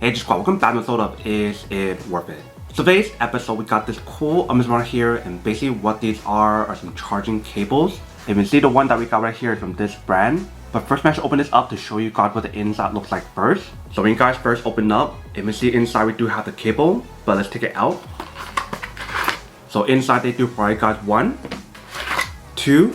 Hey squad, welcome back to an episode of Is It Worth It? So today's episode we got this cool right here, and basically what these are some charging cables. And you can see the one that we got right here is from this brand. But first I should open this up to show you guys what the inside looks like first. So when you guys first open up, you can see inside we do have the cable, but let's take it out. So inside they do provide guys 1, 2,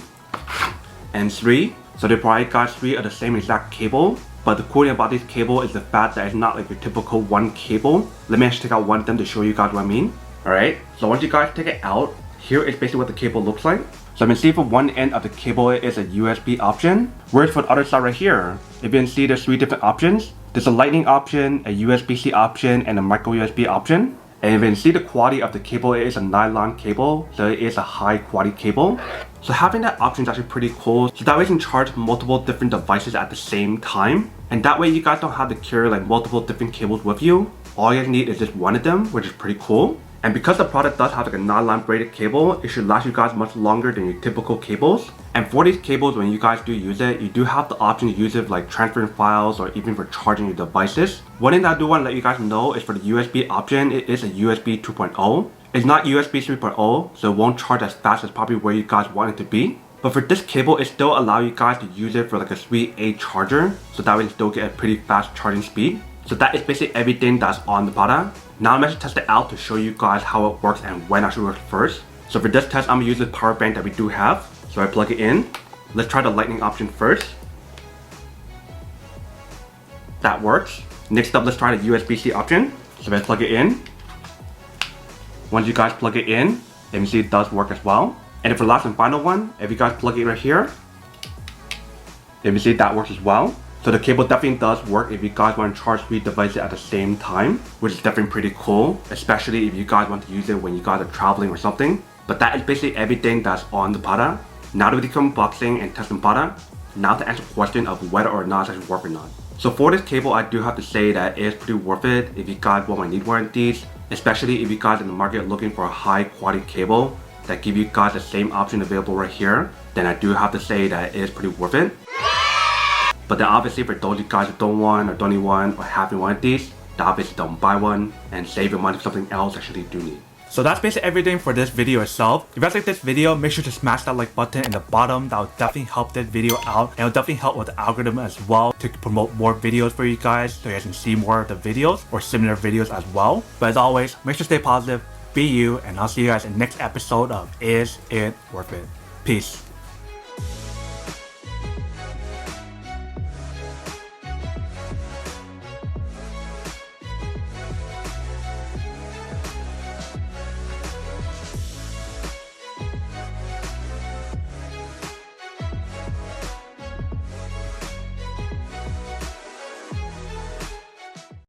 and 3. So they provide guys 3 of the same exact cable. But the cool thing about this cable is the fact that it's not like your typical one cable. Let me actually take out one of them to show you guys what I mean. Alright, so once you guys take it out, here is basically what the cable looks like. So you can see from one end of the cable it is a USB option. Whereas for the other side right here, if you can see there's 3 different options. There's a lightning option, a USB-C option, and a micro USB option. And if you can see the quality of the cable, it is a nylon cable, so it is a high quality cable. So having that option is actually pretty cool, so that way you can charge multiple different devices at the same time. And that way you guys don't have to carry like multiple different cables with you. All you guys need is just one of them, which is pretty cool. And because the product does have like a nylon braided cable, it should last you guys much longer than your typical cables. And for these cables, when you guys do use it, you do have the option to use it for like transferring files or even for charging your devices. One thing that I do want to let you guys know is for the USB option, it is a USB 2.0. It's not USB 3.0, so it won't charge as fast as probably where you guys want it to be. But for this cable, it still allows you guys to use it for like a 3A charger, so that way you still get a pretty fast charging speed. So that is basically everything that's on the product. Now I'm going to test it out to show you guys how it works and when it actually works first. So for this test, I'm going to use the power bank that we do have. So I plug it in. Let's try the lightning option first. That works. Next up, let's try the USB-C option. So I plug it in. Once you guys plug it in, you can see it does work as well. And for the last and final one, if you guys plug it right here, you can see that works as well. So the cable definitely does work if you guys want to charge 3 devices at the same time, which is definitely pretty cool, especially if you guys want to use it when you guys are traveling or something. But that is basically everything that's on the product. Now that we come unboxing and testing the product, now to answer the question of whether or not it's actually worth or not. So for this cable, I do have to say that it is pretty worth it if you guys want to need one of these, especially if you guys in the market looking for a high quality cable that give you guys the same option available right here. Then I do have to say that it is pretty worth it. But then obviously for those of you guys who don't want or don't need one or having one of these, then obviously don't buy one and save your money for something else actually you do need. So that's basically everything for this video itself. If you guys like this video, make sure to smash that like button in the bottom. That will definitely help this video out, and it will definitely help with the algorithm as well to promote more videos for you guys so you guys can see more of the videos or similar videos as well. But as always, make sure to stay positive, be you, and I'll see you guys in the next episode of Is It Worth It? Peace.